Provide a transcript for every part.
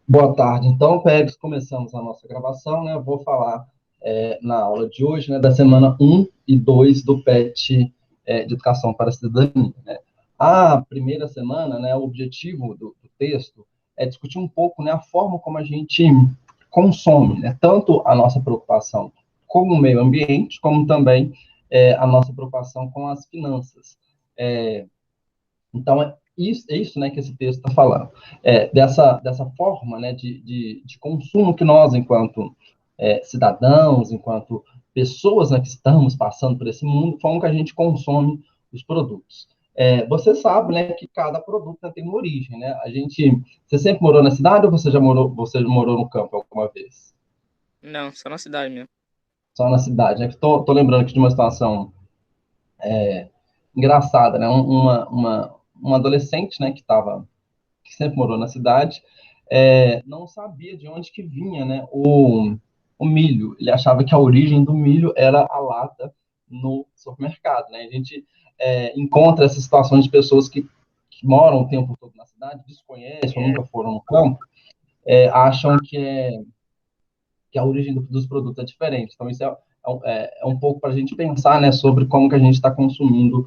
Boa tarde. Então, Pérez, começamos a nossa gravação, né? Eu vou falar na aula de hoje, né, da semana 1 e 2 do PET de Educação para a Cidadania, né? A primeira semana, né, o objetivo do texto é discutir um pouco, né, a forma como a gente consome, né, tanto a nossa preocupação com o meio ambiente, como também a nossa preocupação com as finanças. Então, é isso, né, que esse texto está falando. Dessa forma, né, de consumo que nós, enquanto cidadãos, enquanto pessoas, né, que estamos passando por esse mundo, como que a gente consome os produtos. Você sabe, né, que cada produto, né, tem uma origem, né? Você sempre morou na cidade ou você morou no campo alguma vez? Não, só na cidade mesmo. Só na cidade, né? Tô lembrando aqui de uma situação engraçada, né? Uma adolescente, né, que sempre morou na cidade, não sabia de onde que vinha, né, o milho. Ele achava que a origem do milho era a lata no supermercado, né? A gente encontra essas situações de pessoas que moram o tempo todo na cidade, desconhecem ou nunca foram no campo, acham que a origem dos produtos é diferente. Então, isso é um pouco para a gente pensar, né, sobre como que a gente está consumindo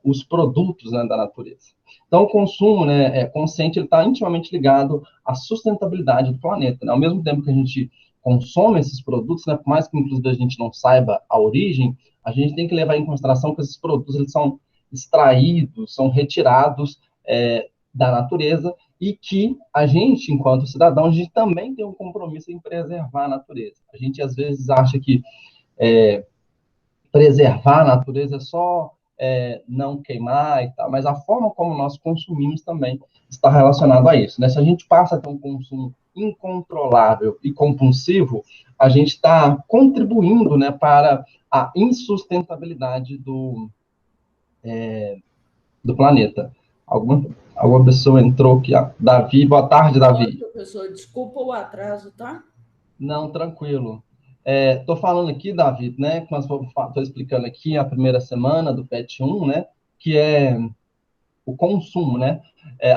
os produtos, né, da natureza. Então, o consumo, né, consciente, ele está intimamente ligado à sustentabilidade do planeta, né? Ao mesmo tempo que a gente consome esses produtos, né, por mais que inclusive a gente não saiba a origem, a gente tem que levar em consideração que esses produtos eles são extraídos, são retirados da natureza e que a gente, enquanto cidadão, a gente também tem um compromisso em preservar a natureza. A gente, às vezes, acha que preservar a natureza é só não queimar e tal, mas a forma como nós consumimos também está relacionado a isso, né? Se a gente passa a ter um consumo incontrolável e compulsivo, a gente está contribuindo, né, para a insustentabilidade do planeta. Alguma pessoa entrou aqui. Davi, boa tarde, Oi, Davi. professor, desculpa o atraso, tá? Não, tranquilo. Estou falando aqui, Davi, né, que nós estou explicando aqui a primeira semana do PET 1, né, que é o consumo, né,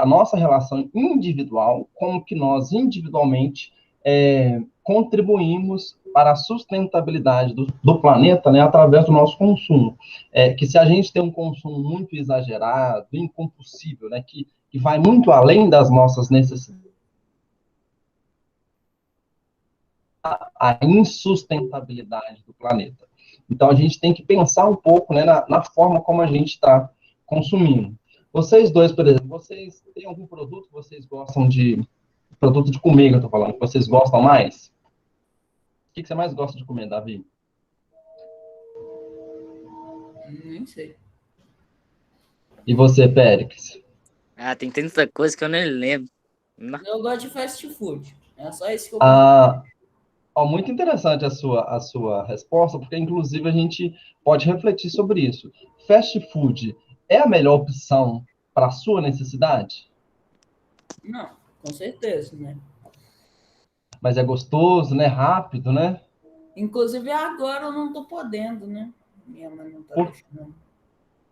a nossa relação individual, como que nós individualmente contribuímos para a sustentabilidade do planeta, né, através do nosso consumo. Que se a gente tem um consumo muito exagerado, incompulsível, né, que vai muito além das nossas necessidades, a insustentabilidade do planeta. Então, a gente tem que pensar um pouco, né, na forma como a gente está consumindo. Vocês dois, por exemplo, vocês têm algum produto que vocês gostam produto de comer, que eu estou falando, que vocês gostam mais? O que você mais gosta de comer, Davi? Nem sei. E você, Périx? Ah, tem tanta coisa que eu nem lembro. Eu gosto de fast food. É só isso que eu gosto. Ah, ó, muito interessante a sua resposta, porque inclusive a gente pode refletir sobre isso. Fast food é a melhor opção para a sua necessidade? Não, com certeza, né? Mas é gostoso, né? Rápido, né? Inclusive agora eu não tô podendo, né? Minha mãe não tá Por- deixando.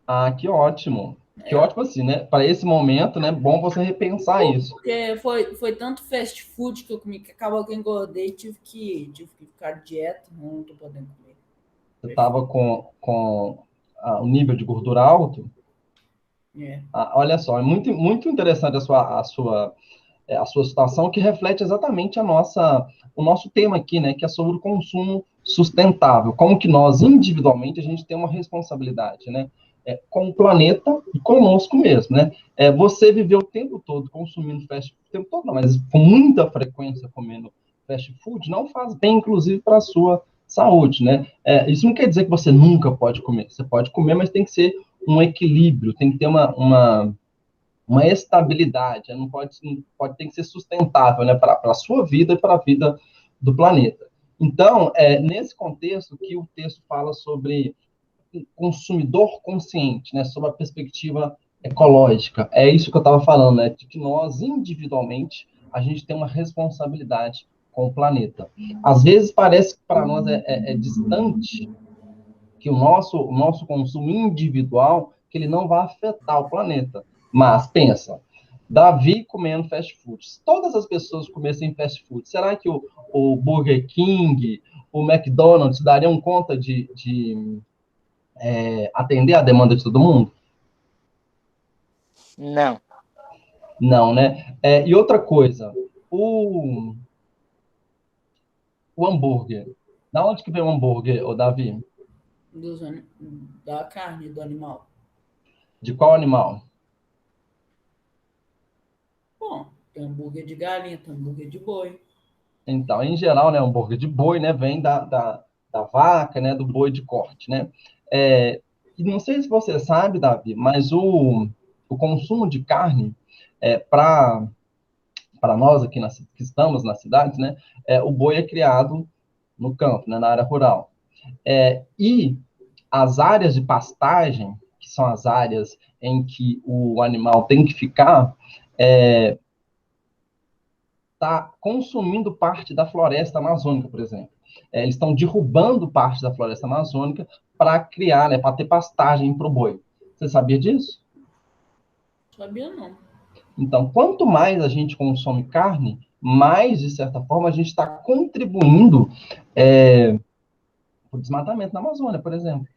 Ah, que ótimo. Que É, ótimo assim, né? Para esse momento, né? Bom você repensar isso. porque foi tanto fast food que eu comi que acabou que eu engordei e tive que ficar de dieta, não tô podendo comer. Você estava com um nível de gordura alto. É. Olha só, é muito interessante a sua situação, que reflete exatamente o nosso tema aqui, né? Que é sobre o consumo sustentável. Como que nós, individualmente, a gente tem uma responsabilidade, né? Com o planeta e conosco mesmo, né? Você viveu o tempo todo consumindo fast food, o tempo todo não, mas com muita frequência comendo fast food, não faz bem, inclusive, para a sua saúde, né? Isso não quer dizer que você nunca pode comer. Você pode comer, mas tem que ser um equilíbrio, tem que ter uma estabilidade, não pode ter que ser sustentável, né, para a sua vida e para a vida do planeta. Então, nesse contexto que o texto fala sobre consumidor consciente, né, sobre a perspectiva ecológica, é isso que eu estava falando, né, de que nós, individualmente, a gente tem uma responsabilidade com o planeta. Às vezes parece que para nós é distante, que o nosso consumo individual, que ele não vai afetar o planeta. Mas pensa, Davi comendo fast food. Se todas as pessoas comessem fast food, será que o Burger King, o McDonald's dariam conta de atender a demanda de todo mundo? Não. Não, né? E outra coisa, o, o hambúrguer. Da onde que vem o hambúrguer, ô Davi? Dos, da carne do animal. De qual animal? Bom, tem hambúrguer de galinha, tem hambúrguer de boi. Então, em geral, né, hambúrguer de boi, né, vem da vaca, né, do boi de corte, né? E não sei se você sabe, Davi, mas o consumo de carne para nós aqui que estamos nas cidades, né, o boi é criado no campo, né, na área rural. E as áreas de pastagem, que são as áreas em que o animal tem que ficar, está consumindo parte da floresta amazônica, por exemplo. Eles estão derrubando parte da floresta amazônica para criar, né, para ter pastagem para o boi. Você sabia disso? Sabia não. Então, quanto mais a gente consome carne, mais, de certa forma, a gente está contribuindo para o desmatamento na Amazônia, por exemplo.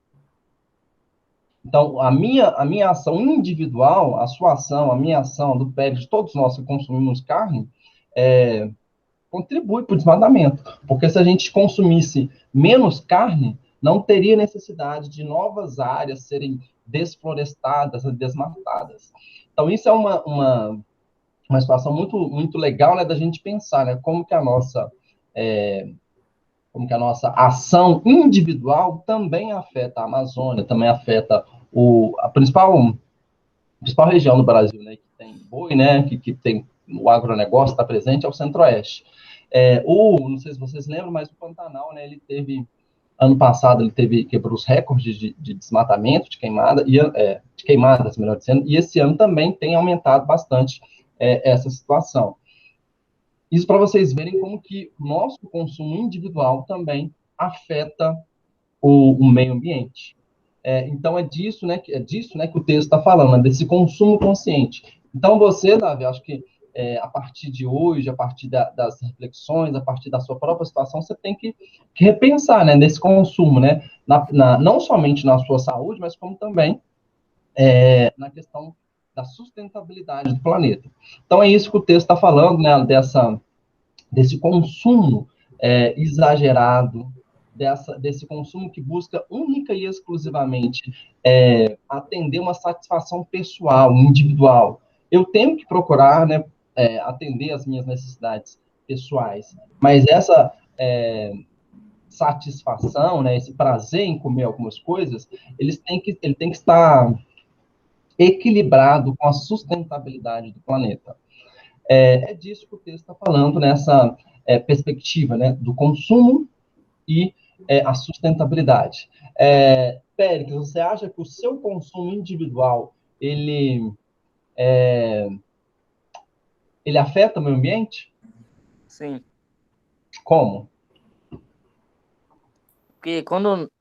Então, a minha ação individual, a sua ação, a minha ação, do PEG, de todos nós que consumimos carne, contribui para o desmatamento. Porque se a gente consumisse menos carne, não teria necessidade de novas áreas serem desflorestadas, desmatadas. Então, isso é uma situação muito, muito legal, né, da gente pensar, né, como que a nossa ação individual também afeta a Amazônia, também afeta a principal região do Brasil, né, que tem boi, né, que tem o agronegócio está presente, é o Centro-Oeste. Não sei se vocês lembram, mas o Pantanal, né, ano passado, quebrou os recordes de desmatamento, de queimadas, melhor dizendo, e esse ano também tem aumentado bastante essa situação. Isso para vocês verem como que o nosso consumo individual também afeta o meio ambiente. Então, é disso, né, que o texto está falando, né, desse consumo consciente. Então, você, Davi, acho que a partir de hoje, a partir das reflexões, a partir da sua própria situação, você tem que repensar, né, nesse consumo, né, não somente na sua saúde, mas como também na questão da sustentabilidade do planeta. Então, é isso que o texto está falando, né, desse consumo exagerado, desse consumo que busca única e exclusivamente atender uma satisfação pessoal, individual. Eu tenho que procurar, né, atender as minhas necessidades pessoais, mas essa satisfação, né, esse prazer em comer algumas coisas, ele tem que estar equilibrado com a sustentabilidade do planeta. Disso que o texto está falando nessa perspectiva, né, do consumo e a sustentabilidade. Péricles, você acha que o seu consumo individual ele afeta o meio ambiente? Sim. Como? Porque quando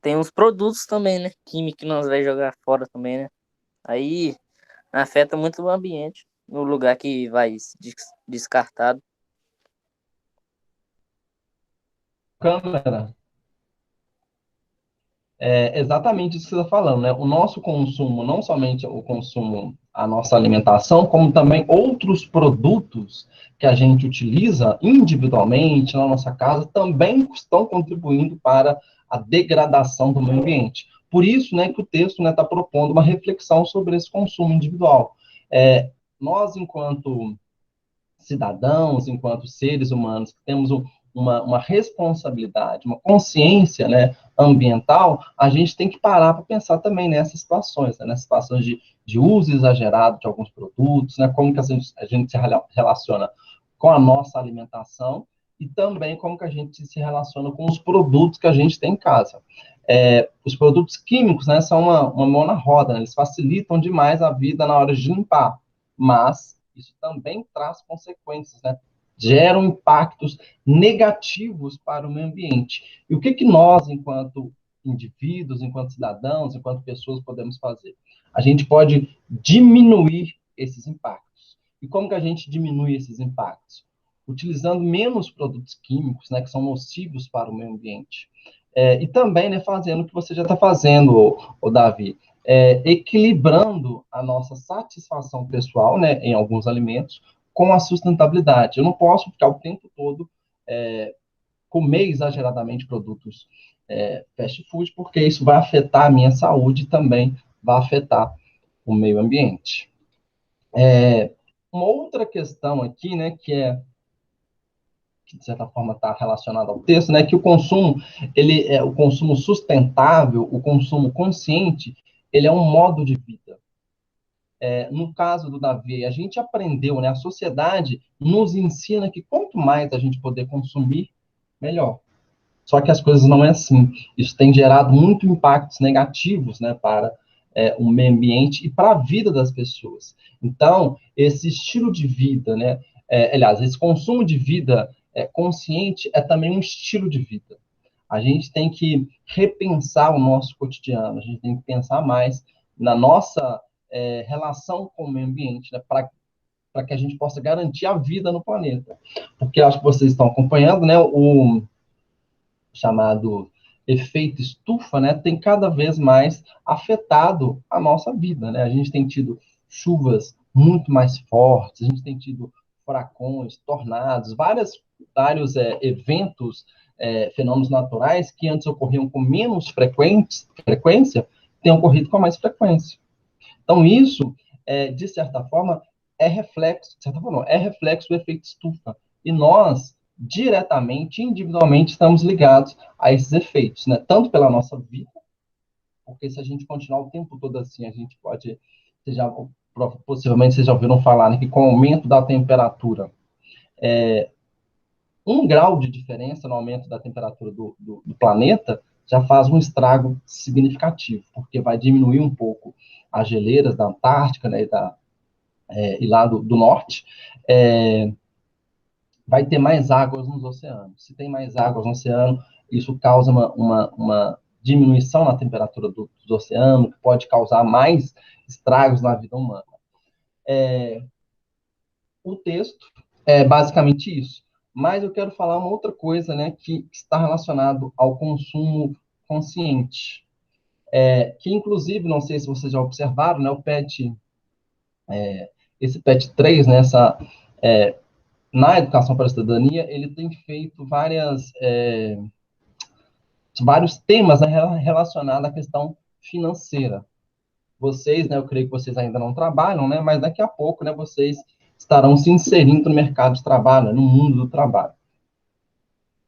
tem os produtos também, né? Químicos que nós vai jogar fora também, né? Aí afeta muito o ambiente no lugar que vai descartado. Câmera. Exatamente isso que você está falando, né? O nosso consumo, não somente o consumo, a nossa alimentação, como também outros produtos que a gente utiliza individualmente na nossa casa, também estão contribuindo para a degradação do meio ambiente. Por isso, né, que o texto, né, está propondo uma reflexão sobre esse consumo individual. Nós, enquanto cidadãos, enquanto seres humanos, que temos uma responsabilidade, uma consciência, né, ambiental, a gente tem que parar para pensar também nessas situações, né, nessas situações de uso exagerado de alguns produtos, né, como que a gente se relaciona com a nossa alimentação e também como que a gente se relaciona com os produtos que a gente tem em casa. Os produtos químicos, né, são uma mão na roda, né, eles facilitam demais a vida na hora de limpar, mas isso também traz consequências, né? Geram impactos negativos para o meio ambiente. E o que nós, enquanto indivíduos, enquanto cidadãos, enquanto pessoas, podemos fazer? A gente pode diminuir esses impactos. E como que a gente diminui esses impactos? Utilizando menos produtos químicos, né, que são nocivos para o meio ambiente. E também, né, fazendo o que você já está fazendo, o Davi, equilibrando a nossa satisfação pessoal, né, em alguns alimentos, com a sustentabilidade. Eu não posso ficar o tempo todo comer exageradamente produtos fast food, porque isso vai afetar a minha saúde e também vai afetar o meio ambiente. Uma outra questão aqui, né, que de certa forma está relacionada ao texto, né, que o consumo, o consumo sustentável, o consumo consciente, ele é um modo de vida. No caso do Davi, a gente aprendeu, né, a sociedade nos ensina que quanto mais a gente poder consumir, melhor. Só que as coisas não é assim. Isso tem gerado muito impactos negativos, né, para o meio ambiente e para a vida das pessoas. Então, esse estilo de vida, né, aliás, esse consumo de vida consciente é também um estilo de vida. A gente tem que repensar o nosso cotidiano, a gente tem que pensar mais na nossa relação com o meio ambiente, né, para que a gente possa garantir a vida no planeta. Porque acho que vocês estão acompanhando, né, o chamado efeito estufa, né, tem cada vez mais afetado a nossa vida, né? A gente tem tido chuvas muito mais fortes, a gente tem tido furacões, tornados, vários eventos, fenômenos naturais que antes ocorriam com menos frequência, têm ocorrido com mais frequência. Então, isso, de certa forma, é reflexo do efeito estufa. E nós, diretamente, individualmente, estamos ligados a esses efeitos, né? Tanto pela nossa vida, porque se a gente continuar o tempo todo assim, a gente pode, possivelmente vocês já ouviram falar, né, que com o aumento da temperatura, 1 grau de diferença no aumento da temperatura do planeta já faz um estrago significativo, porque vai diminuir um pouco as geleiras da Antártica, né, e lá do norte, vai ter mais águas nos oceanos. Se tem mais águas no oceano, isso causa uma diminuição na temperatura dos oceanos, que pode causar mais estragos na vida humana. O texto é basicamente isso. Mas eu quero falar uma outra coisa, né, que está relacionado ao consumo consciente. Que, inclusive, não sei se vocês já observaram, né, esse PET 3, né, na Educação para a Cidadania, ele tem feito vários temas, né, relacionados à questão financeira. Vocês, né, eu creio que vocês ainda não trabalham, né, mas daqui a pouco, né, vocês estarão se inserindo no mercado de trabalho, né, no mundo do trabalho.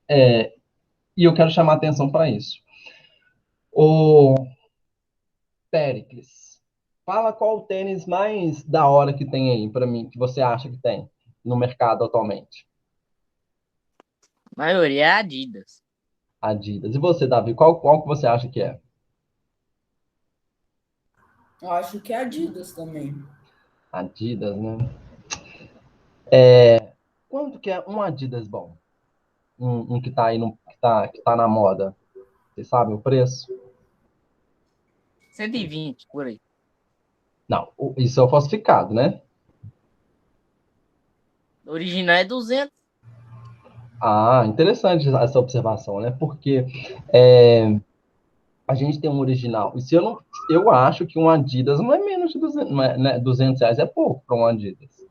E eu quero chamar a atenção para isso. O Péricles, fala qual o tênis mais da hora que tem aí, para mim, que você acha que tem no mercado atualmente. A maioria é Adidas. Adidas. E você, Davi, qual que você acha que é? Eu acho que é Adidas também. Adidas, né? Quanto que é um Adidas bom? Um que tá aí, que tá na moda. Vocês sabem o preço? 120 por aí. Não, isso é o falsificado, né? O original é 200. Ah, interessante essa observação, né? Porque é, a gente tem um original. E se eu não, eu acho que um Adidas não é menos de 200, não é, né? R$ 200 é pouco para um Adidas.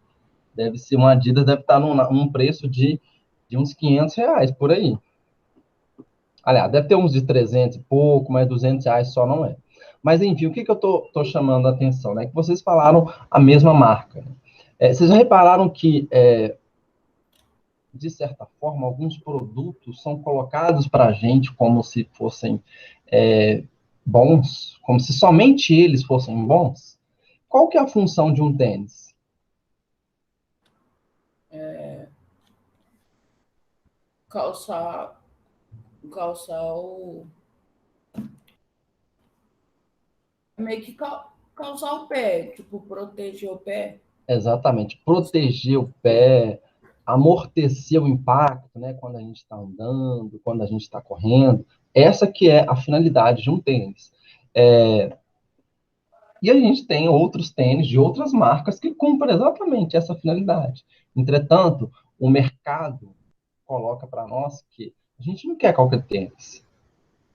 Deve ser um Adidas, deve estar num preço de uns R$ 500 por aí. Aliás, deve ter uns de 300 e pouco, mas R$ 200 só não é. Mas, enfim, o que eu tô chamando a atenção, né? Que vocês falaram a mesma marca. Né? Vocês já repararam que, de certa forma, alguns produtos são colocados para a gente como se fossem bons, como se somente eles fossem bons? Qual que é a função de um tênis? Calçar, calçar o. Meio que calçar o pé, tipo, proteger o pé. Exatamente, proteger o pé, amortecer o impacto, né, quando a gente está andando, quando a gente está correndo. Essa que é a finalidade de um tênis. E a gente tem outros tênis de outras marcas que cumprem exatamente essa finalidade. Entretanto, o mercado coloca para nós que a gente não quer qualquer tênis.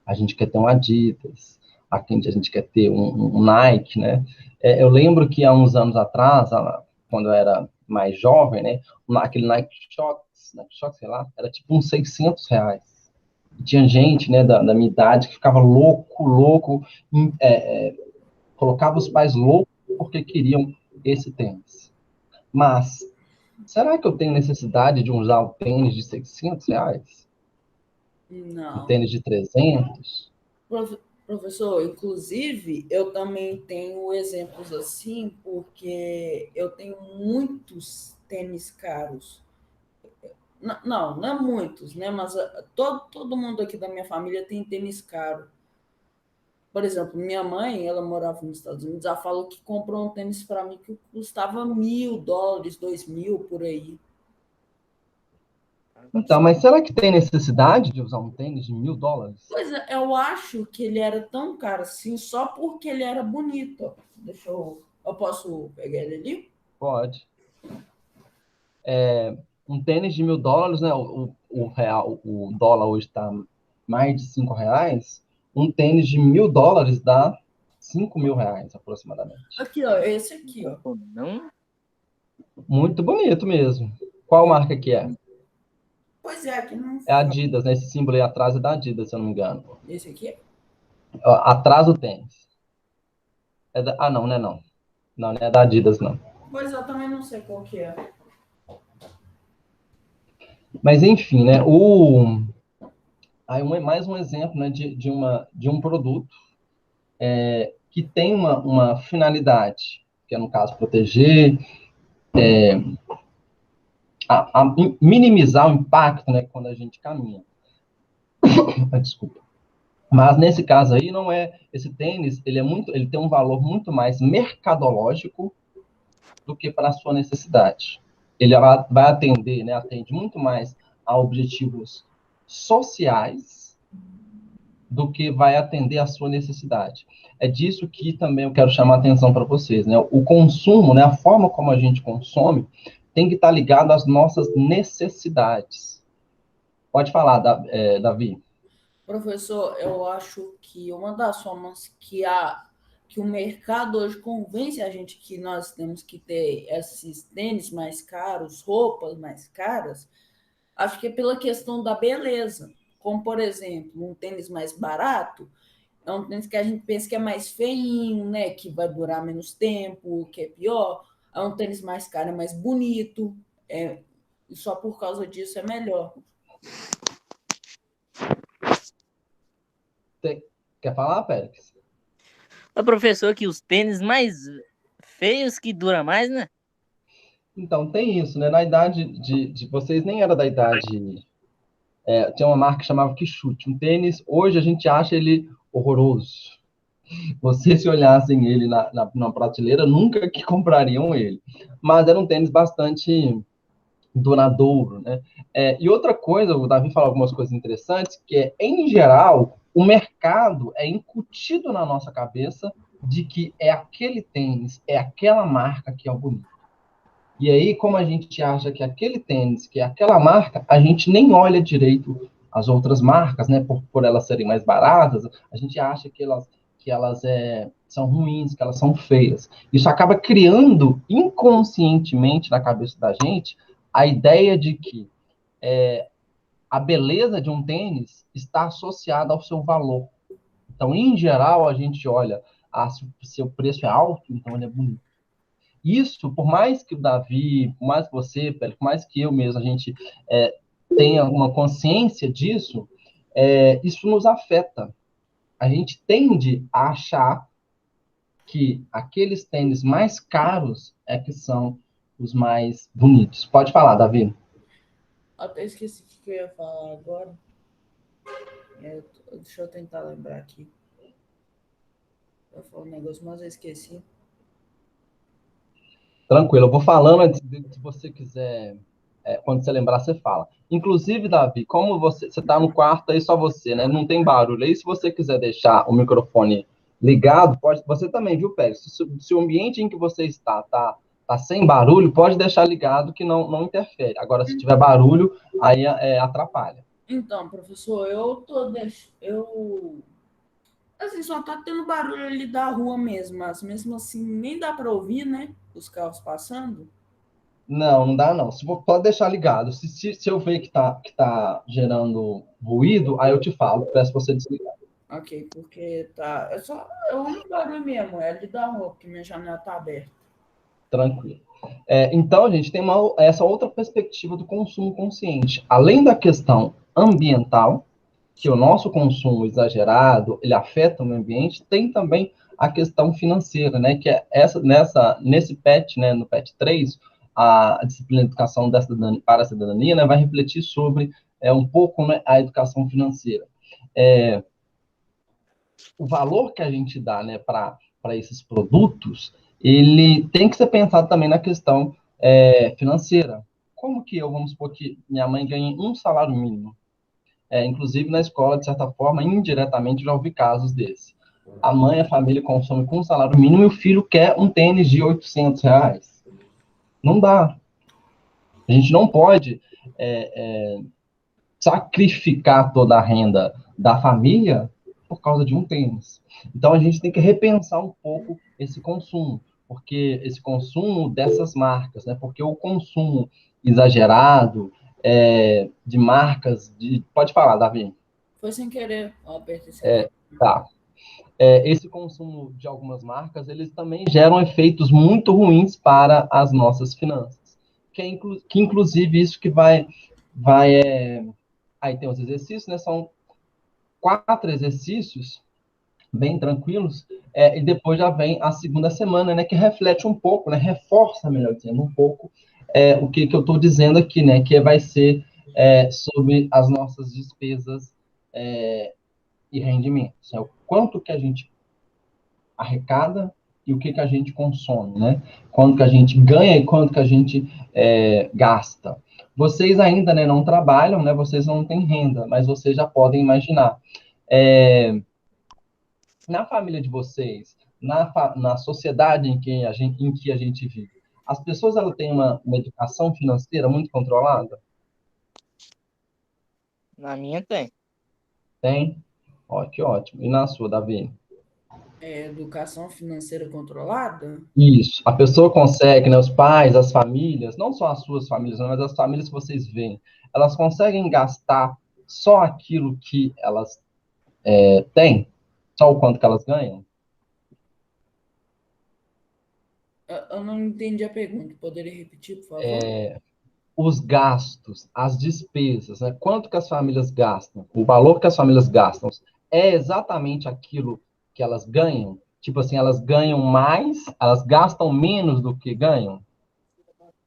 A gente quer ter um Adidas, a gente quer ter um Nike, né? Eu lembro que há uns anos atrás, quando eu era mais jovem, né? Aquele Nike Shox, sei lá, era tipo uns R$ 600. E tinha gente, né, da minha idade que ficava louco, colocava os pais loucos porque queriam esse tênis. Mas, será que eu tenho necessidade de usar um tênis de R$ 600? Um Não. tênis de 300? Professor, inclusive, eu também tenho exemplos assim, porque eu tenho muitos tênis caros. Não é muitos, né? Mas todo mundo aqui da minha família tem tênis caro. Por exemplo, minha mãe, ela morava nos Estados Unidos, ela falou que comprou um tênis para mim que custava $1.000, 2.000 por aí. Então, mas será que tem necessidade de usar um tênis de US$ 1.000? Pois é, eu acho que ele era tão caro assim só porque ele era bonito. Deixa eu posso pegar ele ali? Pode. Um tênis de US$ 1.000, né? O dólar hoje está mais de R$ 5. Um tênis de US$ 1.000 dá R$ 5.000 aproximadamente. Aqui, ó, esse aqui, ó. Não? Muito bonito mesmo. Qual marca que é? Pois é, aqui não É a fala. Adidas, né? Esse símbolo aí atrás é da Adidas, se eu não me engano. Esse aqui? Ó, atrás do tênis. Não, não é não. Não é da Adidas, não. Pois eu também não sei qual que é. Mas enfim, né? Aí mais um exemplo, né, de um produto que tem uma finalidade, que é, no caso, proteger, minimizar o impacto, né, quando a gente caminha. Desculpa. Mas nesse caso aí não é esse tênis, ele tem um valor muito mais mercadológico do que para a sua necessidade. Ele vai atender, né, atende muito mais a objetivos sociais do que vai atender a sua necessidade. É disso que também eu quero chamar a atenção para vocês, né? O consumo, né, a forma como a gente consome, tem que estar ligado às nossas necessidades. Pode falar, Davi. Professor, eu acho que uma das formas que o mercado hoje convence a gente que nós temos que ter esses tênis mais caros, roupas mais caras, acho que é pela questão da beleza. Como, por exemplo, um tênis mais barato, é um tênis que a gente pensa que é mais feinho, né? Que vai durar menos tempo, que é pior. É um tênis mais caro, é mais bonito. E só por causa disso é melhor. Você quer falar, Félix? O professor que os tênis mais feios que dura mais, né? Então, tem isso, né? Na idade de vocês, nem era da idade. Tinha uma marca que chamava Quixute. Um tênis, hoje a gente acha ele horroroso. Vocês, se olhassem ele na prateleira, nunca que comprariam ele. Mas era um tênis bastante duradouro, né? E outra coisa, o Davi falou algumas coisas interessantes, que em geral, o mercado é incutido na nossa cabeça de que é aquele tênis, é aquela marca que é o bonito. E aí, como a gente acha que aquele tênis, que é aquela marca, a gente nem olha direito as outras marcas, né? Por elas serem mais baratas, a gente acha que elas são ruins, que elas são feias. Isso acaba criando inconscientemente na cabeça da gente a ideia de que a beleza de um tênis está associada ao seu valor. Então, em geral, a gente olha, se o preço é alto, então ele é bonito. Isso, por mais que o Davi, por mais que você, por mais que eu mesmo, a gente tenha uma consciência disso, isso nos afeta. A gente tende a achar que aqueles tênis mais caros é que são os mais bonitos. Pode falar, Davi. Até esqueci o que eu ia falar agora. Deixa eu tentar lembrar aqui. Eu falei um negócio, mas eu esqueci. Tranquilo, eu vou falando, se você quiser, quando você lembrar, você fala. Inclusive, Davi, como você está no quarto aí, só você, né? Não tem barulho. Aí, se você quiser deixar o microfone ligado, pode, você também, viu, Pérez? Se o ambiente em que você está tá sem barulho, pode deixar ligado que não interfere. Agora, se tiver barulho, aí atrapalha. Então, professor, eu assim, só tá tendo barulho ali da rua mesmo, mas mesmo assim nem dá para ouvir, né? Os carros passando. Não dá não. Pode deixar ligado. Se eu ver que tá gerando ruído, aí eu te falo, peço pra você desligar. Ok, porque tá. É o único barulho mesmo, é ali da rua, porque minha janela tá aberta. Tranquilo. Então, a gente tem essa outra perspectiva do consumo consciente. Além da questão ambiental, que o nosso consumo exagerado, ele afeta o meio ambiente, tem também a questão financeira, né, que é nesse PET, né, no PET 3, a disciplina de educação para a cidadania, né, vai refletir sobre um pouco, né, a educação financeira. O valor que a gente dá, né, para esses produtos, ele tem que ser pensado também na questão financeira. Como que vamos supor que minha mãe ganhe um salário mínimo? Inclusive, na escola, de certa forma, indiretamente, já ouvi casos desses. A mãe, a família consome com um salário mínimo e o filho quer um tênis de R$ 800. Não dá. A gente não pode sacrificar toda a renda da família por causa de um tênis. Então, a gente tem que repensar um pouco esse consumo, porque esse consumo dessas marcas, né? Porque o consumo exagerado de marcas, pode falar, Davi. Foi sem querer, eu apertei sem querer. Tá. Esse consumo de algumas marcas, eles também geram efeitos muito ruins para as nossas finanças. Que inclusive, isso que aí tem os exercícios, né? São 4 exercícios bem tranquilos, e depois já vem a segunda semana, né? Que reflete um pouco, né? Reforça, melhor dizendo, um pouco o que eu estou dizendo aqui, né? Que vai ser sobre as nossas despesas e rendimentos. O quanto que a gente arrecada e o que a gente consome, né? Quanto que a gente ganha e quanto que a gente gasta. Vocês ainda, né, não trabalham, né? Vocês não têm renda, mas vocês já podem imaginar. Na família de vocês, na sociedade em que a gente vive, as pessoas elas têm uma educação financeira muito controlada? Na minha tem. Tem? Ó, que ótimo. E na sua, Davi? Educação financeira controlada? Isso. A pessoa consegue, né, os pais, as famílias, não só as suas famílias, né, mas as famílias que vocês veem, elas conseguem gastar só aquilo que elas têm? Só o quanto que elas ganham? Eu não entendi a pergunta. Poderia repetir, por favor? Os gastos, as despesas, né? Quanto que as famílias gastam, o valor que as famílias gastam, é exatamente aquilo que elas ganham? Tipo assim, elas ganham mais, elas gastam menos do que ganham?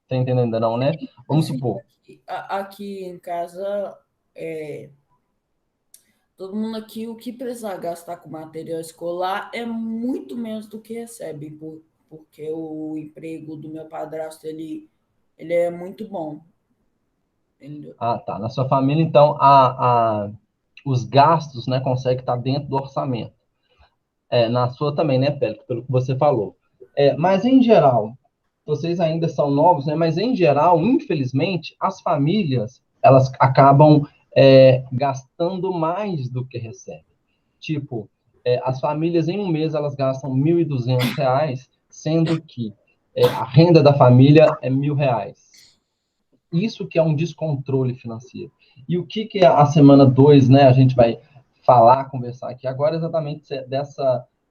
Tá entendendo ainda não, né? Vamos Assim, supor. aqui em casa, todo mundo aqui, o que precisar gastar com material escolar é muito menos do que recebe, porque o emprego do meu padrasto, ele é muito bom. Ele, Ah, tá. Na sua família, então, os gastos, né, conseguem estar dentro do orçamento. Na sua também, né, pelo que você falou. Mas, em geral, vocês ainda são novos, né? Mas, em geral, infelizmente, as famílias, elas acabam gastando mais do que recebem. Tipo, as famílias, em um mês, elas gastam R$ 1.200, sendo que a renda da família é R$ 1.000. Isso que é um descontrole financeiro. E o que é a semana 2, né? A gente vai conversar aqui agora exatamente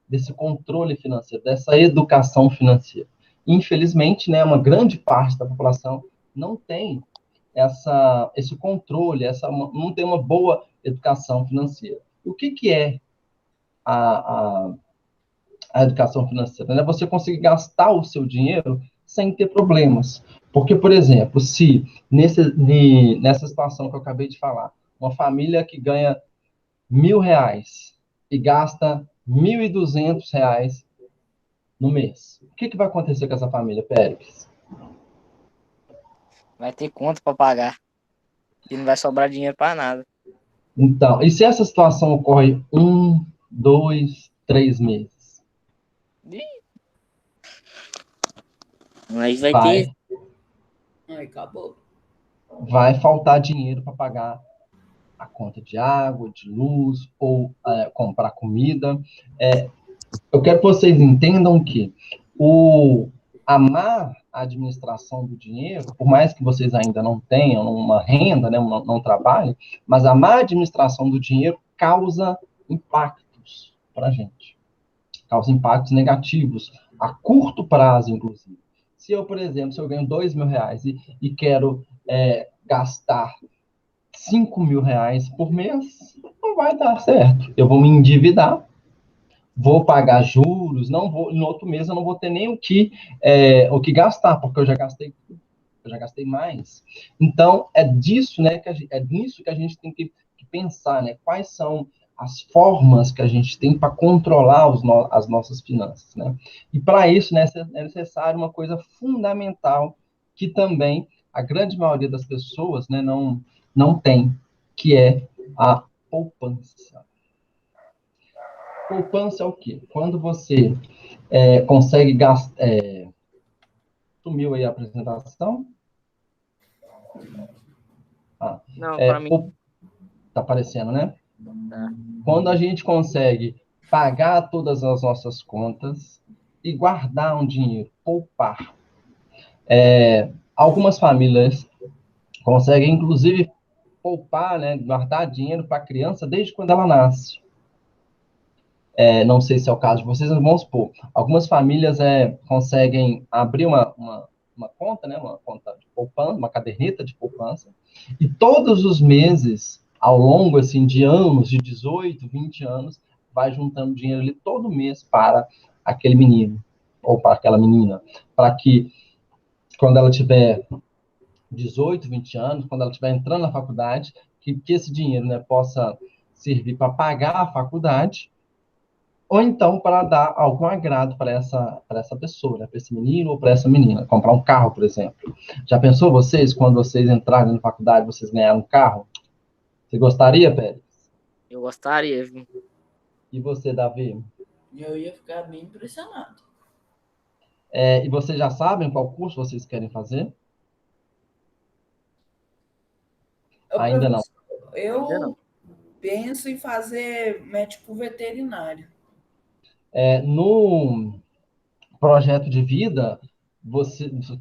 desse controle financeiro, dessa educação financeira. Infelizmente, né, uma grande parte da população não tem esse controle, não tem uma boa educação financeira. O que é a, a, a educação financeira? Né? Você conseguir gastar o seu dinheiro sem ter problemas. Porque, por exemplo, se nessa situação que eu acabei de falar, uma família que ganha R$ 1.000 e gasta R$ 1.200 no mês, o que vai acontecer com essa família, Pérez? Vai ter conta para pagar. E não vai sobrar dinheiro para nada. Então, e se essa situação ocorre 1, 2, 3 meses? Aí vai ter. vai, Aí acabou. vai faltar dinheiro para pagar a conta de água, de luz, ou comprar comida. Eu quero que vocês entendam que o, a má administração do dinheiro, por mais que vocês ainda não tenham uma renda, né, não trabalhem, mas a má administração do dinheiro causa impactos para a gente. Causa impactos negativos, a curto prazo, inclusive. Se eu, por exemplo, se eu ganho R$ 2.000 e quero gastar R$ 5.000 por mês, não vai dar certo. Eu vou me endividar, vou pagar juros, não vou, no outro mês eu não vou ter nem o que gastar, porque eu já gastei mais. Então, é disso, né, é nisso que a gente tem que pensar, né? Quais são as formas que a gente tem para controlar as nossas finanças, né? E para isso, né, é necessário uma coisa fundamental que também a grande maioria das pessoas, né, não tem, que é a poupança. Poupança é o quê? Quando você consegue gastar. Sumiu aí a apresentação? Ah, Não, para mim. tá aparecendo, né? Tá. Quando a gente consegue pagar todas as nossas contas e guardar um dinheiro, poupar. Algumas famílias conseguem, inclusive, poupar, né, guardar dinheiro para a criança desde quando ela nasce. Não sei se é o caso de vocês, mas vamos supor, algumas famílias conseguem abrir uma conta, né, uma conta de poupança, uma caderneta de poupança, e todos os meses, ao longo assim, de anos, de 18, 20 anos, vai juntando dinheiro ali todo mês para aquele menino, ou para aquela menina, para que quando ela tiver 18, 20 anos, quando ela estiver entrando na faculdade, que esse dinheiro, né, possa servir para pagar a faculdade, ou então para dar algum agrado para essa pessoa, né? Para esse menino ou para essa menina. Comprar um carro, por exemplo. Já pensou vocês, quando vocês entrarem na faculdade, vocês ganharam um carro? Você gostaria, Pérez? Eu gostaria, viu? E você, Davi? Eu ia ficar bem impressionado. E vocês já sabem qual curso vocês querem fazer? Ainda não. Ainda não. Eu penso em fazer médico veterinário. No projeto de vida,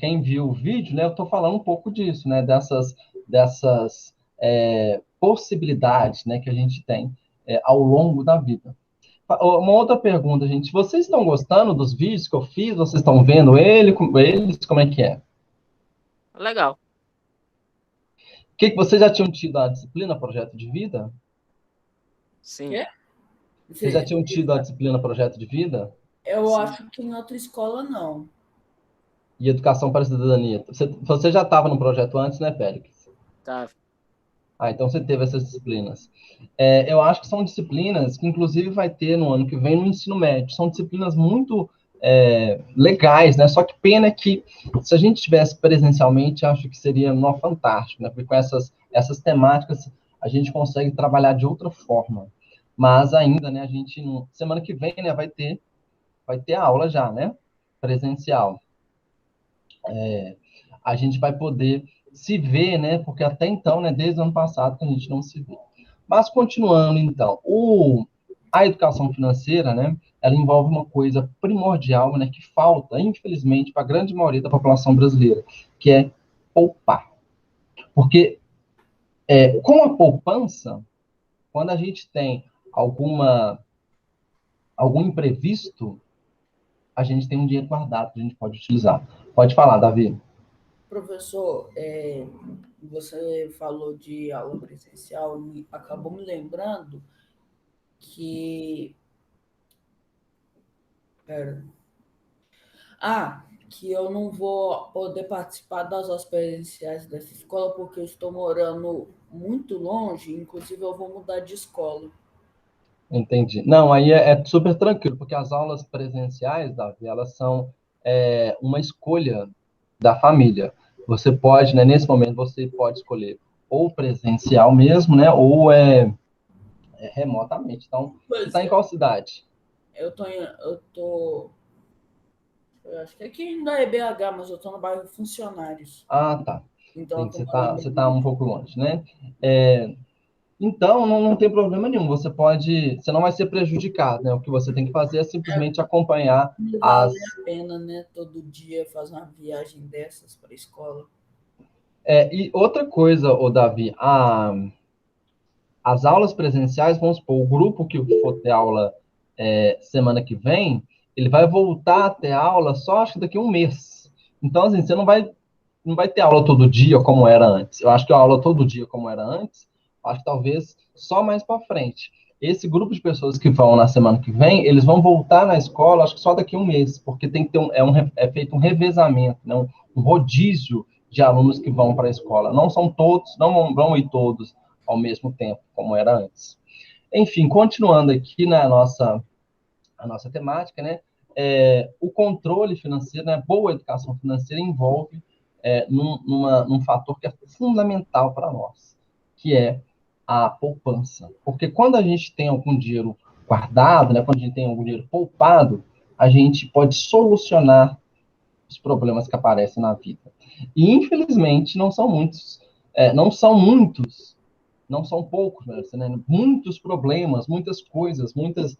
quem viu o vídeo, né, eu estou falando um pouco disso, né, dessas possibilidades, né, que a gente tem ao longo da vida. Uma outra pergunta, gente. Vocês estão gostando dos vídeos que eu fiz? Vocês estão vendo eles? Como é que é? Legal. Vocês já tinham tido a disciplina Projeto de Vida? Sim. Quê? Vocês já tinham tido a disciplina Projeto de Vida? Eu Sim. acho que em outra escola não. E Educação para a Cidadania? Você já estava no projeto antes, né, Félix? Tá. Então você teve essas disciplinas. Eu acho que são disciplinas que, inclusive, vai ter no ano que vem no ensino médio. São disciplinas muito legais, né? Só que pena que, se a gente tivesse presencialmente, acho que seria fantástico, né? Porque com essas temáticas a gente consegue trabalhar de outra forma. Mas ainda, né, a gente, semana que vem, né, vai ter aula já, né? Presencial. A gente vai poder se ver, né? Porque até então, né, desde o ano passado que a gente não se vê. Mas continuando, então, a educação financeira, né, ela envolve uma coisa primordial, né, que falta, infelizmente, para a grande maioria da população brasileira, que é poupar. Porque com a poupança, quando a gente tem algum imprevisto, a gente tem um dinheiro guardado que a gente pode utilizar. Pode falar, Davi. Professor, você falou de aula presencial e acabou me lembrando que. Pera. Que eu não vou poder participar das aulas presenciais dessa escola porque eu estou morando muito longe, inclusive eu vou mudar de escola. Entendi. Não, aí é super tranquilo, porque as aulas presenciais, Davi, elas são uma escolha da família. Você pode, né, nesse momento, você pode escolher ou presencial mesmo, né, ou remotamente. Então, você Pois está em é, qual cidade? eu tô Eu acho que aqui ainda é BH, mas eu estou no bairro Funcionários. Ah, tá. Então eu Entendi. estou morando Você tá ali. um pouco longe, né? É, então, não tem problema nenhum. Você não vai ser prejudicado, né? O que você tem que fazer é simplesmente acompanhar Não vale as. a pena, né? Todo dia fazer uma viagem dessas para a escola. E outra coisa, ô Davi, as aulas presenciais, vamos supor, o grupo que for ter aula semana que vem, ele vai voltar a ter aula só acho que daqui a um mês. Então, assim, você não vai ter aula todo dia como era antes. Eu acho que a aula todo dia como era antes, acho que talvez só mais para frente. Esse grupo de pessoas que vão na semana que vem, eles vão voltar na escola, acho que só daqui a um mês, porque tem que ter é feito um revezamento, né? Um rodízio de alunos que vão para a escola. Não são todos, não vão ir todos ao mesmo tempo, como era antes. Enfim, continuando aqui na a nossa temática, né? O controle financeiro, né? Boa educação financeira envolve num fator que é fundamental para nós, que é a poupança. Porque quando a gente tem algum dinheiro guardado, né? Quando a gente tem algum dinheiro poupado, a gente pode solucionar os problemas que aparecem na vida. E, infelizmente, não são poucos, né? Muitos problemas, muitas coisas, muitas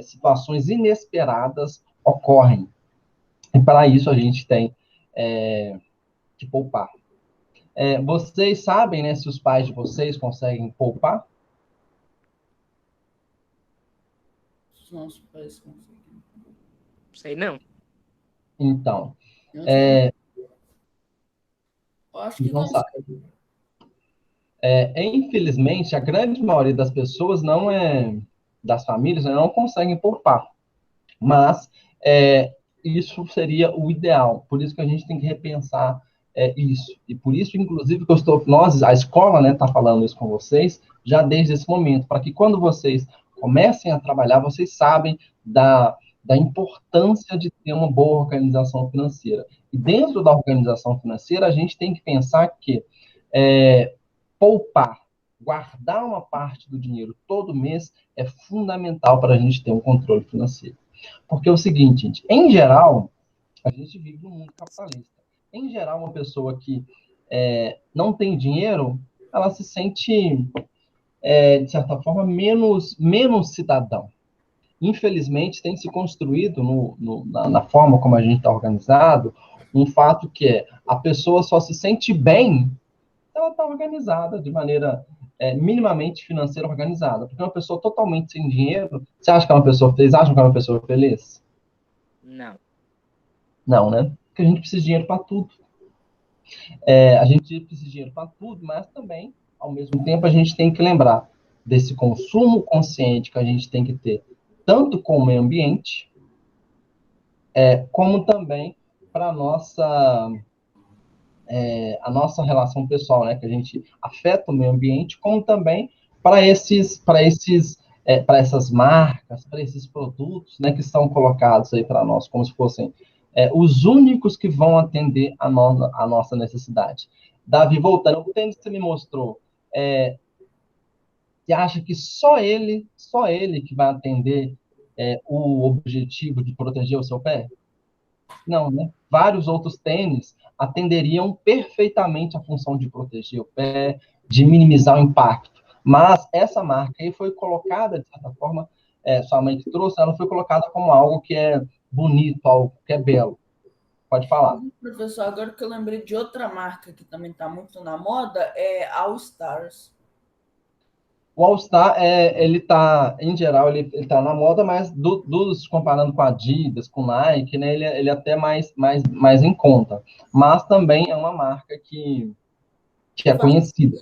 situações inesperadas ocorrem. E para isso a gente tem que poupar. Vocês sabem, né, se os pais de vocês conseguem poupar? Os nossos pais conseguem. Sei não. Então, Eles não, eu acho que não sabem. conseguem. Infelizmente, a grande maioria das pessoas das famílias, né, não conseguem poupar. Mas isso seria o ideal. Por isso que a gente tem que repensar isso. E por isso, inclusive, que a escola, né, está falando isso com vocês já desde esse momento, para que quando vocês comecem a trabalhar, vocês sabem da importância de ter uma boa organização financeira. E dentro da organização financeira, a gente tem que pensar que poupar, guardar uma parte do dinheiro todo mês é fundamental para a gente ter um controle financeiro. Porque é o seguinte, gente, em geral, a gente vive num mundo capitalista. Em geral, uma pessoa que não tem dinheiro, ela se sente, de certa forma, menos cidadão. Infelizmente, tem se construído na forma como a gente está organizado, um fato que a pessoa só se sente bem se ela está organizada de maneira minimamente financeira organizada. Porque uma pessoa totalmente sem dinheiro, você acha que é uma pessoa feliz? Acham que é uma pessoa feliz? Não. Não, né? Porque a gente precisa de dinheiro para tudo. A gente precisa de dinheiro para tudo, mas também, ao mesmo tempo, a gente tem que lembrar desse consumo consciente que a gente tem que ter, tanto com o meio ambiente, como também para a nossa relação pessoal, né? Que a gente afeta o meio ambiente, como também para essas marcas, para esses produtos, né? Que são colocados aí para nós, como se fossem os únicos que vão atender a nossa necessidade. Davi, voltando, o tênis que você me mostrou, você acha que só ele que vai atender o objetivo de proteger o seu pé? Não, né? Vários outros tênis atenderiam perfeitamente a função de proteger o pé, de minimizar o impacto. Mas essa marca aí foi colocada, de certa forma, sua mãe que trouxe, ela foi colocada como algo que é bonito, algo que é belo. Pode falar. Professor, agora que eu lembrei de outra marca que também está muito na moda, é All Stars. O All-Star, ele tá, em geral, ele tá na moda, mas comparando com a Adidas, com Nike, né, ele é até mais em conta. Mas também é uma marca que é conhecida.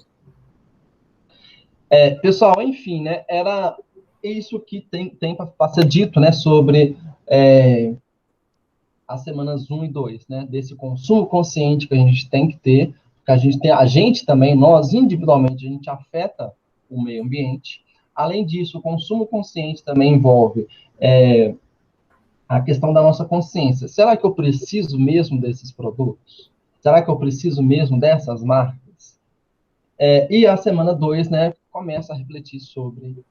Pessoal, enfim, né, era isso que tem para ser dito, né, sobre as semanas 1 e 2, né, desse consumo consciente que a gente tem que ter, que a gente também, nós individualmente, a gente afeta o meio ambiente. Além disso, o consumo consciente também envolve a questão da nossa consciência. Será que eu preciso mesmo desses produtos? Será que eu preciso mesmo dessas marcas? E a semana 2, né, começa a refletir sobre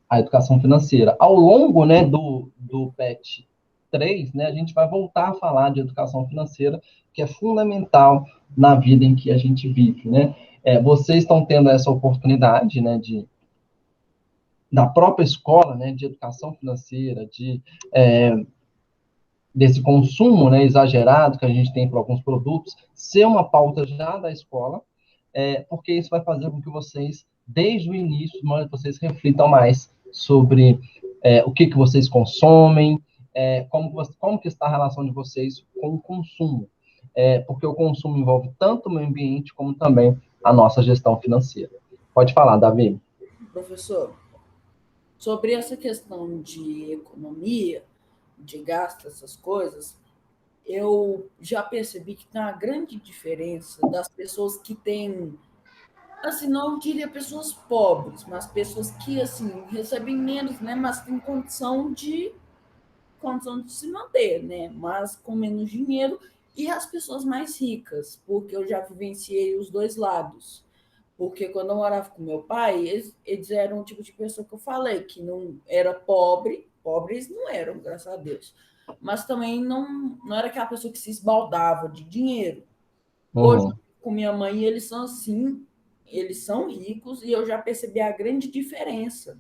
a educação financeira. Ao longo, né, do PET 3, né, a gente vai voltar a falar de educação financeira, que é fundamental na vida em que a gente vive, né? Vocês estão tendo essa oportunidade, né, da própria escola, né, de educação financeira, desse consumo, né, exagerado que a gente tem por alguns produtos, ser uma pauta já da escola, porque isso vai fazer com que vocês, desde o início, vocês reflitam mais sobre o que vocês consomem, como que está a relação de vocês com o consumo. Porque o consumo envolve tanto o meio ambiente como também a nossa gestão financeira. Pode falar, Davi. Professor, sobre essa questão de economia, de gasto, essas coisas, eu já percebi que tem uma grande diferença das pessoas que têm, assim, não diria pessoas pobres, mas pessoas que, assim, recebem menos, né, mas têm condição de se manter, né, mas com menos dinheiro, e as pessoas mais ricas, porque eu já vivenciei os dois lados. Porque quando eu morava com meu pai, eles eram o tipo de pessoa que eu falei, que não era pobre, pobres não eram, graças a Deus, mas também não era aquela pessoa que se esbaldava de dinheiro. Hoje, Uhum. com minha mãe, eles são assim, eles são ricos e eu já percebi a grande diferença.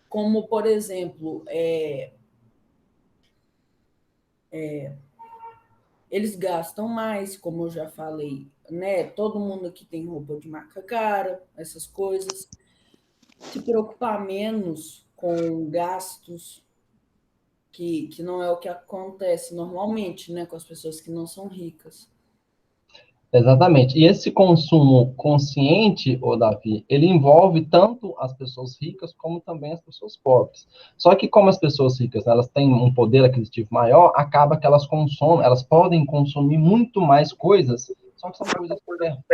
Como, por exemplo, eles gastam mais, como eu já falei, né? Todo mundo aqui tem roupa de marca cara, essas coisas. Se preocupar menos com gastos, que não é o que acontece normalmente, né, com as pessoas que não são ricas. Exatamente. E esse consumo consciente, ô Davi, ele envolve tanto as pessoas ricas como também as pessoas pobres. Só que como as pessoas ricas, elas têm um poder aquisitivo maior, acaba que elas consomem, elas podem consumir muito mais coisas, só que são coisas supérfluas,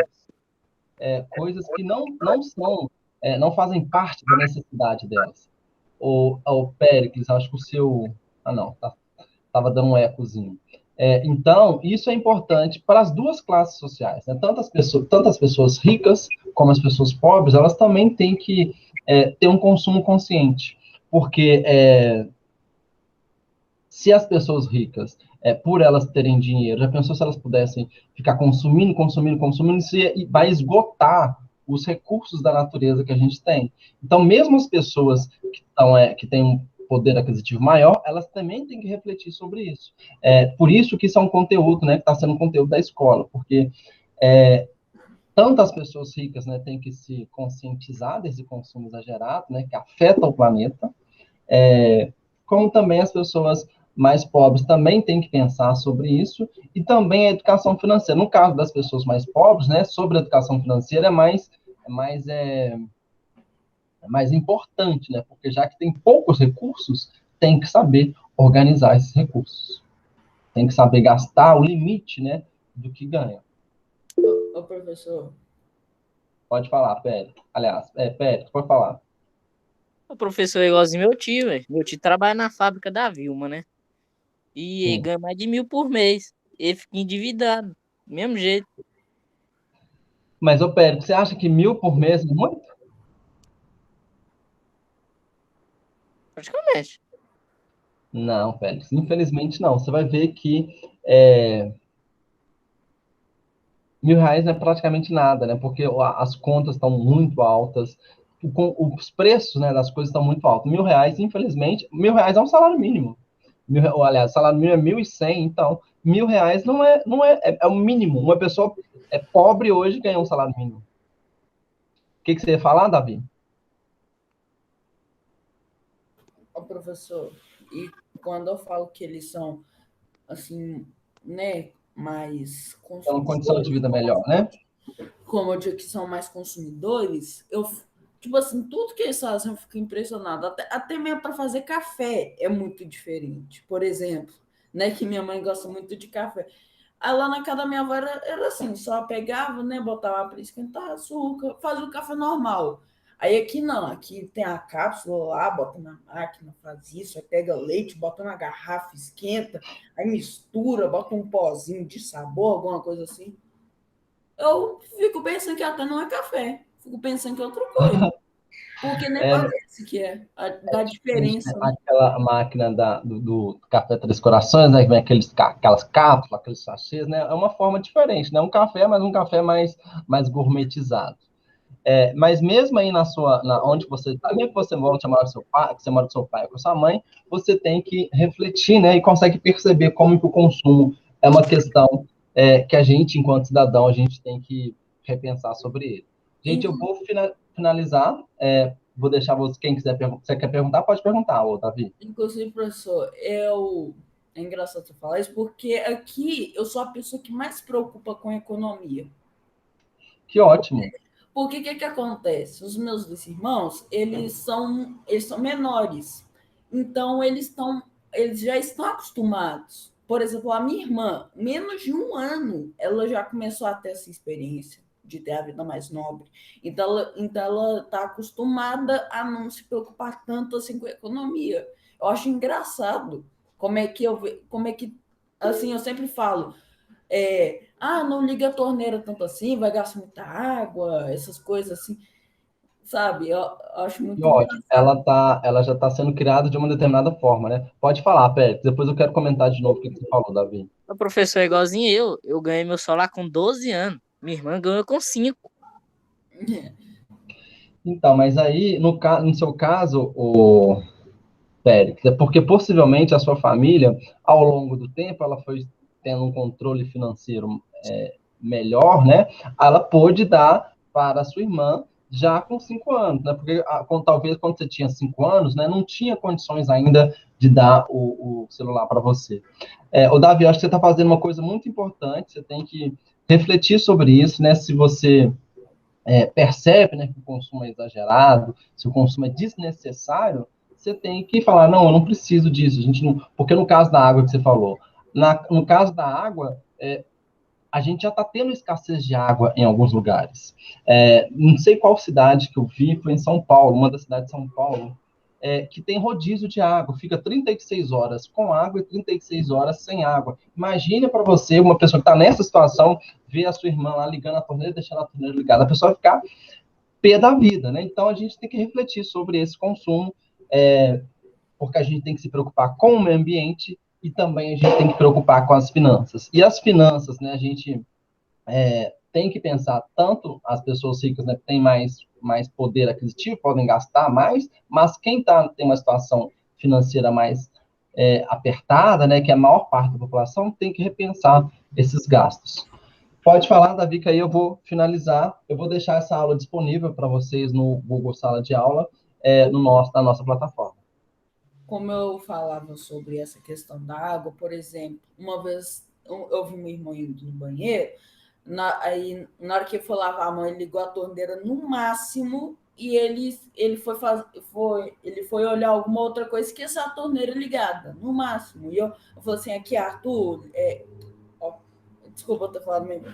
coisas que não são, não fazem parte da necessidade delas. O Péricles, acho que o seu... Ah, não, estava dando um ecozinho. Então, isso é importante para as duas classes sociais, né? Tanto as pessoas ricas como as pessoas pobres, elas também têm que ter um consumo consciente, porque se as pessoas ricas, por elas terem dinheiro, já pensou se elas pudessem ficar consumindo, consumindo, consumindo, isso vai esgotar os recursos da natureza que a gente tem. Então, mesmo as pessoas que têm um poder aquisitivo maior, elas também têm que refletir sobre isso. Por isso que isso é um conteúdo, né, que está sendo um conteúdo da escola, porque tanto as pessoas ricas, né, têm que se conscientizar desse consumo exagerado, né, que afeta o planeta, como também as pessoas mais pobres também têm que pensar sobre isso, e também a educação financeira. No caso das pessoas mais pobres, né, sobre a educação financeira é mais importante, né, porque já que tem poucos recursos, tem que saber organizar esses recursos. Tem que saber gastar o limite, né, do que ganha. Ô professor. Pode falar, Pérez. Aliás, Pérez, pode falar. O professor é igualzinho meu tio, velho. Meu tio trabalha na fábrica da Vilma, né? E ele Sim. ganha mais de 1.000 por mês. Ele fica endividado. Do mesmo jeito, Mas, Pérez, você acha que 1.000 por mês é muito? praticamente. Não, Félix, infelizmente não. Você vai ver que é, R$ 1.000 não é praticamente nada, né? Porque as contas estão muito altas, os preços, né, das coisas estão muito altos. R$ 1.000, infelizmente, R$ 1.000 é um salário mínimo. Aliás, salário mínimo é 1.100, então R$ 1.000 é o mínimo. Uma pessoa pobre hoje ganha um salário mínimo. O que você ia falar, Davi? Ô professor, e quando eu falo que eles são, assim, né, mais É uma condição de consumidores, vida melhor, né? como eu digo que são mais consumidores, tipo assim, tudo que eles fazem eu fico impressionado. Até mesmo para fazer café é muito diferente. Por exemplo, né, que minha mãe gosta muito de café. Aí lá na casa da minha avó era assim, só pegava, né, botava para esquentar açúcar, fazia o café normal. Aí aqui não, aqui tem a cápsula lá, bota na máquina, faz isso, aí pega leite, bota na garrafa, esquenta, aí mistura, bota um pozinho de sabor, alguma coisa assim. Eu fico pensando que até não é café. Fico pensando que é outra coisa. Porque nem parece que é da diferença, né? Aquela máquina do Café Três Corações, né? Que vem aquelas cápsulas, aqueles sachês, né? É uma forma diferente, né? Um café, mas um café mais gourmetizado. Mas mesmo aí onde você está, mesmo que você volte a morar com seu pai, que você mora com seu pai ou com sua mãe, você tem que refletir, né? E consegue perceber como que o consumo é uma questão que a gente, enquanto cidadão, a gente tem que repensar sobre ele. Gente, eu vou finalizar. Vou deixar você, quem quiser perguntar. Você quer perguntar, pode perguntar, ô, Davi. Inclusive, professor, é engraçado você falar isso, porque aqui eu sou a pessoa que mais se preocupa com a economia. Que ótimo. Porque o que acontece? Os meus dois irmãos, eles são menores. Então, eles já estão acostumados. Por exemplo, a minha irmã, menos de 1 ano, ela já começou a ter essa experiência de ter a vida mais nobre. Então ela está acostumada a não se preocupar tanto assim com a economia. Eu acho engraçado como é que, assim, eu sempre falo, não liga a torneira tanto assim, vai gastar muita água, essas coisas assim, sabe? Eu acho Que muito ótimo. engraçado. Ela já está sendo criada de uma determinada forma, né? Pode falar, Pérez. Depois eu quero comentar de novo o que você falou, Davi. O professor é igualzinho eu ganhei meu celular com 12 anos. Minha irmã ganhou com 5. Então, mas aí, no seu caso, o Pérez, é porque possivelmente a sua família, ao longo do tempo, ela foi tendo um controle financeiro melhor, né? Ela pôde dar para a sua irmã já com 5 anos, né? Porque talvez quando você tinha 5 anos, né, não tinha condições ainda de dar o celular para você. O Davi, acho que você está fazendo uma coisa muito importante, você tem que refletir sobre isso, né? Se você percebe, né, que o consumo é exagerado, se o consumo é desnecessário, você tem que falar, não, eu não preciso disso. A gente não, porque no caso da água que você falou, no caso da água, a gente já está tendo escassez de água em alguns lugares. Não sei qual cidade que eu vi, foi em São Paulo, uma das cidades de São Paulo, que tem rodízio de água, fica 36 horas com água e 36 horas sem água. Imagine para você, uma pessoa que está nessa situação, ver a sua irmã lá ligando a torneira, deixando a torneira ligada, a pessoa vai ficar pé da vida, né? Então a gente tem que refletir sobre esse consumo, porque a gente tem que se preocupar com o meio ambiente e também a gente tem que preocupar com as finanças. E as finanças, né, a gente tem que pensar tanto as pessoas ricas, né, que têm mais poder aquisitivo, podem gastar mais, mas quem tem uma situação financeira mais apertada, né, que é a maior parte da população, tem que repensar esses gastos. Pode falar, Davi, que aí eu vou finalizar. Eu vou deixar essa aula disponível para vocês no Google Sala de Aula, na nossa plataforma. Como eu falava sobre essa questão da água, por exemplo, uma vez eu vi meu irmão indo no banheiro, aí na hora que ele foi lavar a mão, ele ligou a torneira no máximo e ele foi olhar alguma outra coisa, esqueceu a torneira ligada, no máximo. E eu falei assim, aqui, Arthur, desculpa eu ter falado mesmo.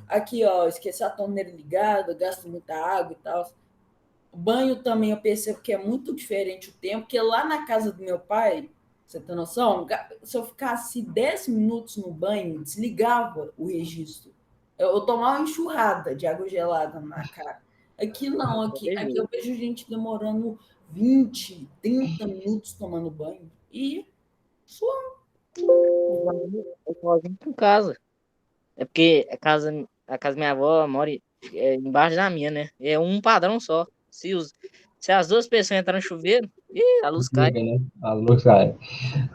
Aqui, ó, esqueci a torneira ligada, gasto muita água e tal. O banho também eu percebo que é muito diferente o tempo, porque lá na casa do meu pai, você tem noção? Se eu ficasse 10 minutos no banho, desligava o registro. Eu tomava uma enxurrada de água gelada na cara. Aqui não, aqui eu vejo gente demorando 20, 30 minutos tomando banho. E suando. Eu sozinho em casa. É porque a casa da minha avó mora embaixo da minha, né? É um padrão só. Se as duas pessoas entrarem no chuveiro, a luz cai. Né? A luz cai.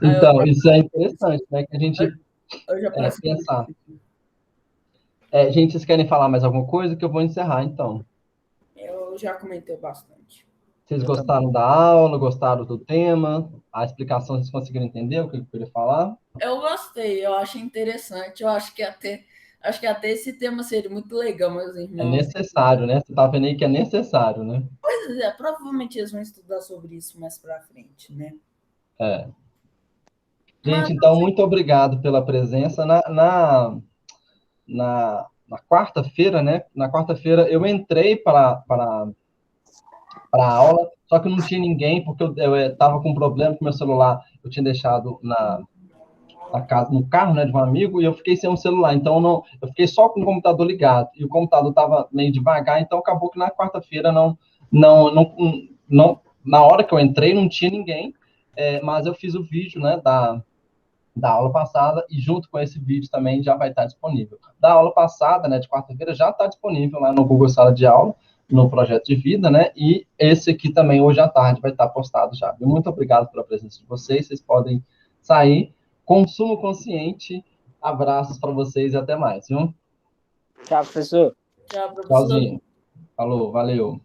Aí eu Então, isso é interessante, né? Que a gente já passo. pensar. Gente, vocês querem falar mais alguma coisa? Que eu vou encerrar, então. Eu já comentei bastante. Vocês gostaram da aula? Gostaram do tema? A explicação, vocês conseguiram entender o que eu queria falar? Eu gostei, eu achei interessante. Eu acho que até esse tema seria muito legal, meus É irmãos. necessário, né? Você tá vendo aí que é necessário, né? Pois é, provavelmente eles vão estudar sobre isso mais pra frente, né? É. Mas Gente, então, muito obrigado pela presença. Na quarta-feira, né? Na quarta-feira eu entrei para a aula, só que não tinha ninguém, porque eu estava com um problema com meu celular. Eu tinha deixado na casa, no carro, né, de um amigo, e eu fiquei sem um celular. Então, eu fiquei só com o computador ligado. E o computador estava meio devagar, então acabou que na quarta-feira na hora que eu entrei não tinha ninguém, mas eu fiz o vídeo, né, da aula passada, e junto com esse vídeo também já vai estar disponível. Da aula passada, né, de quarta-feira, já está disponível lá no Google Sala de Aula, no Projeto de Vida, né, e esse aqui também, hoje à tarde, vai estar postado já. Muito obrigado pela presença de vocês podem sair. Consumo consciente, abraços para vocês e até mais, viu? Tchau, professor. Tchau, professor. Tchauzinho. Falou, valeu.